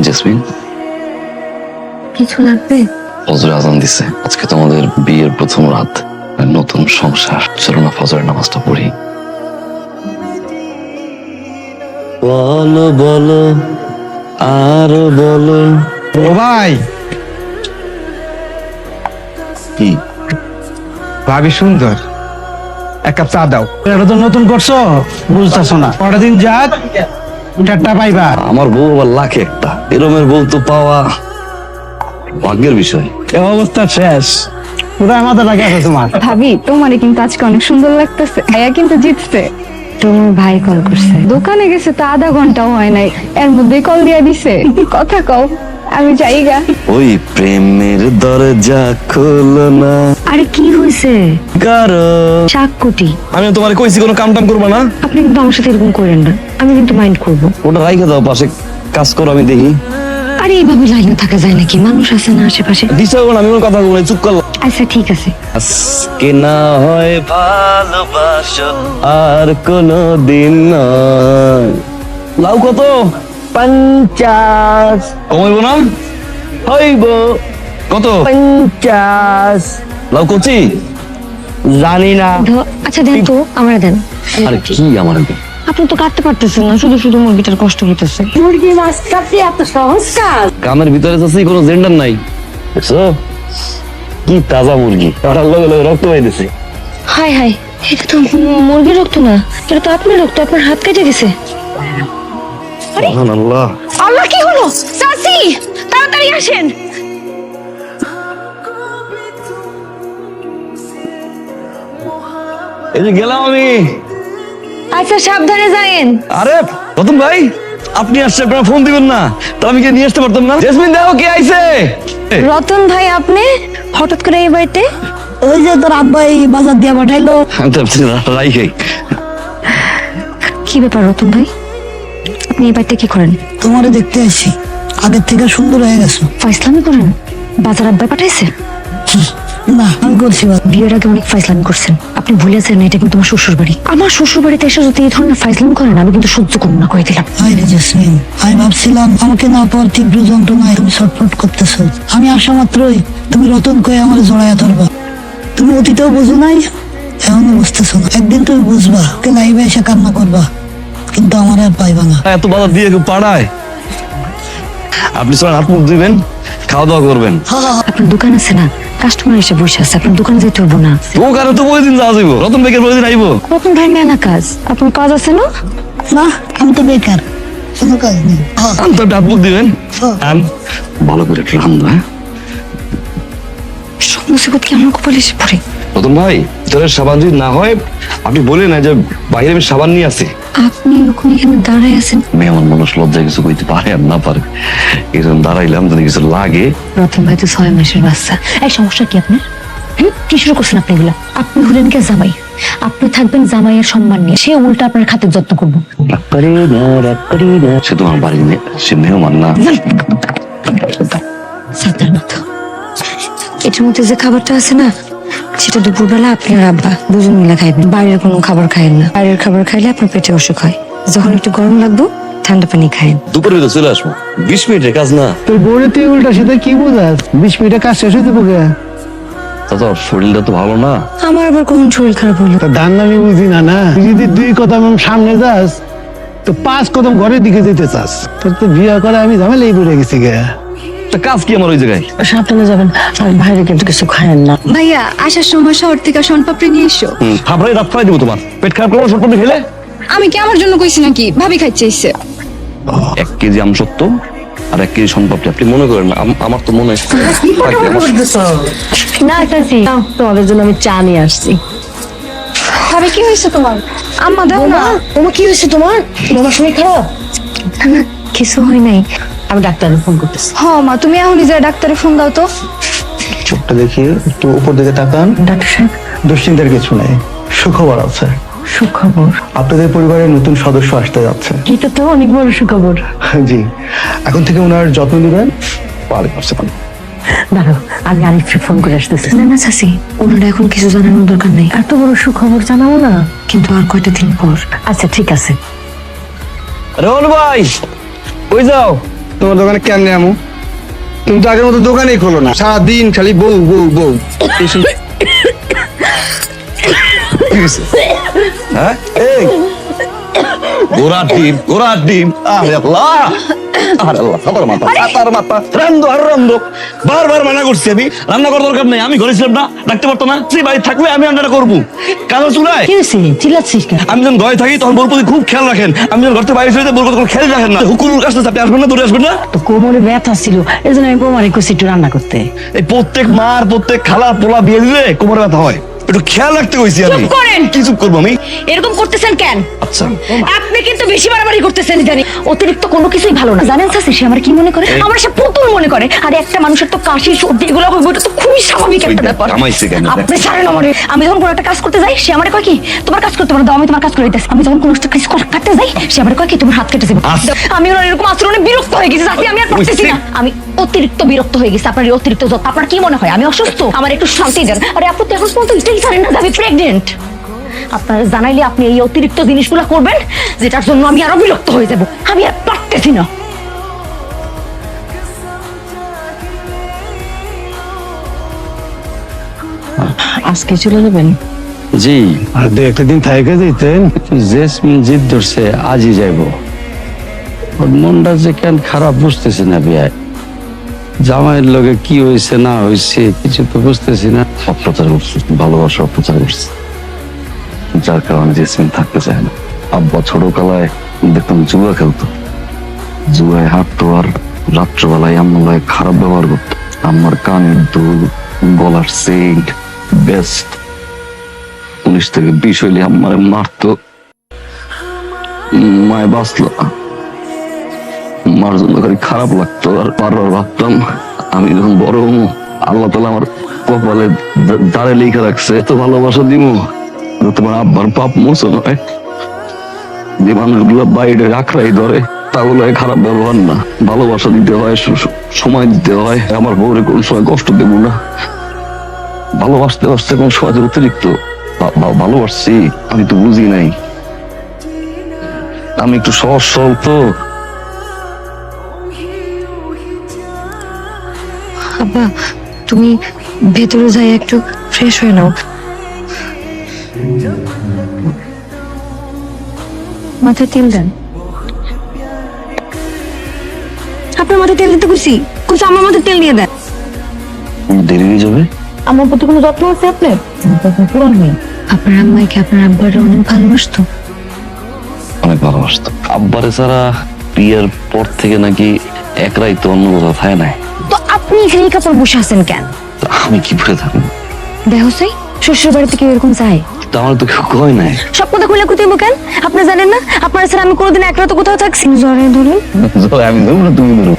Jasmine, কিছু লাগবে? ফজরে আজান দিছে, আজকে তোমাদের বিয়ের প্রথম রাত, নতুন সংসার। চলো না ফজরের নামাজটা পড়ি। বলো বলো আর বলো। ও ভাই, কি ভাবি সুন্দর, এক কাপ চা দাও। এটা তো নতুন করছো, বুঝতেছো না। কটা দিন যাক ঠাট্টা পাইবা। আমার বউ আবার লাখে একটা, এরমের বউ তো পাওয়া ভাগ্যের বিষয়। এ অবস্থা শেষ, পুরো মাথা লাগে আছে তোমার। ভাবি, তোমারে কিন্তু আজকে অনেক সুন্দর লাগতেছে। ভাইয়া কিন্তু জিতছে। তোমার ভাই কল করছে, দোকানে গেছে তো আধা ঘন্টাও হয় নাই, এর মধ্যেই কল দিয়া দিছে। কথা কও, আমি যাইগা। ওই প্রেমের দরজা খোলো না। আরে কি হয়েছে? কারো শাককুটি, আমি তোমার কইছি কোনো কাম টাম করবা না। আপনি কিন্তু আমার সাথে এরকম করেন না, আমি কিন্তু মাইন্ড করবো। ওটা রাইখে দাও পাশে, কাজ করো আমি দেখি। আরে এইভাবে লাইনে থাকা যায় নাকি? মানুষ আছে না আশেপাশে। ডিস্টার্ব করো না, আমি কোনো কথা বলবো না, চুপ করলাম। আচ্ছা ঠিক আছে। আজকে না হয় ভালোবাসো আর কোনো দিন নয়। লাউ কত? 50। কমাইব না? হইব। কত? 50। লাউ কচি? জানি না। আচ্ছা দেন তো, আমার দেন। আরে কি আমার? আপনি তো কাটতে পারতেছেন না, শুধু শুধু মুরগিটার কষ্ট হইতেছে। মুরগি মাছ কাটতে এত সহজ কাজ? কামের ভিতরে যাচ্ছি, কোনো জেন্ডার নাই, বুঝছো? কি তাজা মুরগি, ওটার লগে লগে রক্ত পাইতেছে। হাই হাই, এটা তো মুরগির রক্ত না, এটা তো আপনার রক্ত। আপনার হাত কেটে গেছে। আল্লাহ, আল্লাহ, কি হলো? চাচি, তাড়াতাড়ি আসেন। এই যে গেলাম আমি। আচ্ছা সাবধানে যায়েন। আরে রতন ভাই, আপনি আসছে, আপনার ফোন দিবেন না? তা আমি কি নিয়ে আসতে পারতাম না? জেসমিন দেখো কে আইছে। রতন ভাই, আপনি হঠাৎ করে এই বাড়িতে? ওই যে তোর আব্বাই বাজার দিয়ে পাঠাইলো। আমি তো রাইখে। কি ব্যাপার রতন ভাই, আপনি এই বাড়িতে কি করেন? তোমারে দেখতে আসি, আগের থেকে সুন্দর হয়ে গেছো। ফাইসলামি করেন? বাজার আব্বাই পাঠাইছে? না, আমি করছি বিয়ের আগে অনেক ফাইসলামি করছেন, আপনি ভুলেছেন না এটা কিন্তু আমার শ্বশুর বাড়ি। আমার শ্বশুর বাড়িতে এসে যদি এই ধরনের ফাইসলামি করেন, আমি কিন্তু সহ্য করবো না, কয়ে দিলাম। হাই রে জেসমিন, আমি ভাবছিলাম আমাকে না পাওয়ার তীব্র যন্ত্রণায় তুমি ছটফট করতেছো। আমি আসা মাত্রই তুমি রতন কয়ে আমার জড়াইয়া ধরবা। তুমি অতীতেও বুঝো নাই, এখনো বুঝতেছো না। একদিন তুমি বুঝবা, কে লাইভে এসে কান্না করবা, কিন্তু আমার আর পাইবা না। এত বাধা দিয়ে কেউ পাড়ায়? আপনি সবাই হাত মুখ দিবেন, খাওয়া দাওয়া করবেন। আপনার দোকান আছে না, কাস্টমার এসে বসে আছে, আপনার দোকানে যেতে হবো না। ও কারো তো প্রতিদিন যাওয়া যাইব, রতন বেকের প্রতিদিন আইব। রতন ভাই মেলা কাজ, আপনার কাজ আছে না? না, আমি তো বেকার, কোনো কাজ নেই। তো হাত মুখ দিবেন, আন ভালো করে একটু রান্ধো। হ্যাঁ সব মুসিবত কি আমার কপালে এসে পড়ে? রতন ভাই, ভিতরের সাবান যদি না হয় আপনি বলেন না যে বাইরে আমি সাবান নিয়ে আসি। আপনি এরকম এখানে দাঁড়ায় আছেন। মেহমান মানুষ লজ্জায় কিছু কইতে পারে আর না পারে, এই জন্য দাঁড়াইলাম, যদি কিছু লাগে। রতন ভাই তো 6 মাসের বাচ্চা। এই সমস্যা কি আপনার? কি শুরু করছেন আপনি এগুলা? আপনি হলেন কে জামাই, আপনি থাকবেন জামাইয়ের সম্মান নিয়ে, সে উল্টা আপনার খাতের যত্ন করবো। সে তোমার বাড়ি সে মেহমান না। সাতার মতো এটার মধ্যে যে খাবারটা আছে না, সেটা দুপুরবেলা আপনি আর আব্বা দুজন মিলে খাইবেন। বাইরের কোনো খাবার খাইেন না, বাইরের খাবার খাইলে আপনার পেটে অসুখ হয়। যখন একটু গরম লাগবে ঠান্ডা পানি খাইন। দুপুরে তো চলে আসবো, 20 মিনিটের কাজ না। তোর বউরে তুই উল্টা সেটা কি বোঝাস? 20 মিনিটে কাজ শেষ হইতে পোকে। দাদা শরীরটা তো ভালো না। আমার আবার কখন শরীর খারাপ হলো? তা ধান আমি বুঝি না। না, তুই যদি 2 কদম সামনে যাস তো 5 কদম ঘরের দিকে যেতে চাস। তোর তো বিয়ে করে আমি ঝামেলাই পড়ে গেছি গে। তা কাজ কি আমার ওই জায়গায়? সাবধানে যাবেন, আর বাইরে কিন্তু কিছু খায়েন না। ভাইয়া, আসার সময় শহর থেকে শনপাপড়ি নিয়ে এসো। হাবড়াই রাত ফেলাই দিব তোমার। পেট খারাপ করবো সরপটি খেলে? আমি কি আমার জন্য কইছি নাকি? ভাবি খাইতে ইচ্ছে। 1 কেজি আমসত্ত্ব আর 1 কেজি শনপাপড়ি। আপনি মনে করেন না, আমার তো মনে হয় না চাচি, তোমাদের জন্য আমি চা নিয়ে আসছি। ভাবি কি হয়েছে তোমার? আম্মা দাও না। তোমার কি হয়েছে? তোমার তোমার শরীর খারাপ? না, কিছু হয় নাই। আমি ডাক্তারের ফোন করতেছি। হ মা, তুমি এখনই যা ডাক্তারে ফোন দাও তো। চোখটা দেখিয়ে একটু উপর দিকে তাকান। ডাক্তার সাহেব, দুশ্চিন্তার কিছু নেই, সুখবর আছে। সুখবর? আপনাদের পরিবারের নতুন সদস্য আসতে যাচ্ছে। এটা তো অনেক বড় সুখবর। জি, এখন থেকে ওনার যত্ন নেবেন। ভালো করছে। দাঁড়াও, আমি আরিফকে ফোন করে আসতেছি। না না চাচি, ওনারা এখন কিছু জানানোর দরকার নেই। এত বড় সুখবর জানাবো না? কিন্তু আর কয়টা দিন পর। আচ্ছা ঠিক আছে। রোহন ভাই, কই যাও? তোমার দোকানে কেমনে আমু? তুমি তো আগের মতো দোকানেই খোলো না, সারাদিন খালি বউ বউ বউ। এইসব হ্যাঁ এই গোড়া ডিম আরে আল্লাহ আরে আল্লাহ সাতার মাথা রান্ধো বারবার মানা করছি আমি রান্না করার দরকার নেই, আমি ঘরে ছিলাম না, রাখতে পারতো না, সেই বাড়ি থাকলে আমি রান্নাটা করবো। কাজল চুলায় কি হয়েছে চিল্লাচ্ছিস কেন? আমি যখন ঘরে থাকি তখন বোর প্রতি খুব খেয়াল রাখেন, আমি যখন ঘর থেকে বাইরে চলে বোর প্রতি কোনো খেয়াল রাখেন না। হুকুর কাছে আপনি আসবেন না, দূরে আসবেন না। তো কোমরে ব্যথা ছিল, এই জন্য আমি বৌমারে কইছি একটু রান্না করতে। এই প্রত্যেক মার প্রত্যেক খালা পোলা বিয়ে দিলে কোমরে ব্যথা হয়, একটু খেয়াল রাখতে কইছি আমি। চুপ করেন। কি চুপ করবো আমি? এরকম করতেছেন কেন? আচ্ছা আপনি কিন্তু বেশি বাড়াবাড়ি করতেছেন জানি। অতিরিক্ত কোনো কিছুই ভালো না, জানেন চাচি? সে আমার কি মনে করে? আমার সে পুতুল মনে করে। আর একটা মানুষের তো কাশি সর্দি এগুলো হবে, এটা তো খুবই স্বাভাবিক একটা ব্যাপার। থামাইছে কেন? আপনি ছাড়েন আমারে। আমি যখন কোনো একটা কাজ করতে যাই সে আমারে কয় কি তোমার কাজ করতে পারো, দাও আমি তোমার কাজ করে দিতেছি। আমি যখন কোনো একটা কাজ কাটতে যাই সে আমারে কয় কি তোমার হাত কেটে যাবে। আমি ওর এরকম আচরণে বিরক্ত হয়ে গেছি চাচি, আমি আর পারতেছি না। আমি অতিরিক্ত বিরক্ত হয়ে গেছি আপনার এই অতিরিক্ত যত্ন। আপনার কি মনে হয় আমি অসুস্থ? আমার একটু শান্তি দেন। আরে আপনি তো এখন পর্যন্ত এটাই জানেন না যে আমি প্রেগনেন্ট। আপনারা জানাইলে আপনি এই অতিরিক্ত জিনিসগুলো করবেন যেটার জন্য আমি আরো বিরক্ত হয়ে যাব। আমি আর পারতেছি না। আজকে চলে যাবেন? জি, আর দু একটা দিন থাইকে দিতেন। জেসমিন জিদ ধরছে আজই যাইব। ওর মনটা যে কেন খারাপ বুঝতেছি না বিয়ায়। জামাইয়ের লগে কি হয়েছে না হয়েছে কিছু তো বুঝতেছি না। অত্যাচার করছে, ভালোবাসা অত্যাচার করছে, যার কারণে জেসমিন থাকতে চায় না। আব্বা ছোটবেলায় দেখতাম জুয়া খেলতো, জুয়ায় হাঁটতো আর রাত্রবেলায় আম্মার খারাপ ব্যবহার করতো। আমার কানের দুল, গলার সেট, বেস্ট 19 থেকে 20 হইলে আমার মারতো। মায় বাঁচলো না, মার জন্য খালি খারাপ লাগতো। আর বারবার ভাবতাম আমি যখন বড় হবো আল্লাহ তাআলা আমার কপালে দাঁড়ে লিখে রাখছে এত ভালোবাসা দিব তোমার আব্বার পাপ মোচন হয়। যে মানুষগুলো বাইরে আখড়াই ধরে তাগুলো খারাপ ব্যবহার না, ভালোবাসা দিতে হয়, সময় দিতে হয়। আমার বউরে কোন সময় কষ্ট দেবো না, ভালোবাসতে বাসতে কোন সময় অতিরিক্ত ভালোবাসছি আমি তো বুঝি নাই। আমি একটু সহজ সরল তো। আব্বা তুমি ভেতরে যাই একটু ফ্রেশ হয়ে নাও। মাথায় তেল দেন। আপনার মাথায় তেল দিতে খুশি খুশি, আমার মাথায় তেল দিয়ে দেন। দেরি হয়ে যাবে। আমার প্রতি কোনো যত্ন আছে আপনার? পুরান মেয়ে। আপনার আম্মাইকে আপনার আব্বার অনেক ভালোবাসতো। অনেক ভালোবাসতো। আব্বারে ছাড়া বিয়ের পর থেকে নাকি একরাই তো অন্য কোথাও থাকে নাই। তো আপনি এখানে এই কাপড় বসে আছেন কেন? তা আমি কি পরে থাকবো? দেখো সাই শ্বশুর বাড়িতে কেউ এরকম চায়? তা আমার তো কেউ কয় নাই। সব কথা খুলে কুতিব কেন? আপনি জানেন না আপনার ছাড়া আমি কোনোদিন এক রাত কোথাও থাকছি? জ্বরে ধরুন আমি ধরবো না, তুমি ধরো।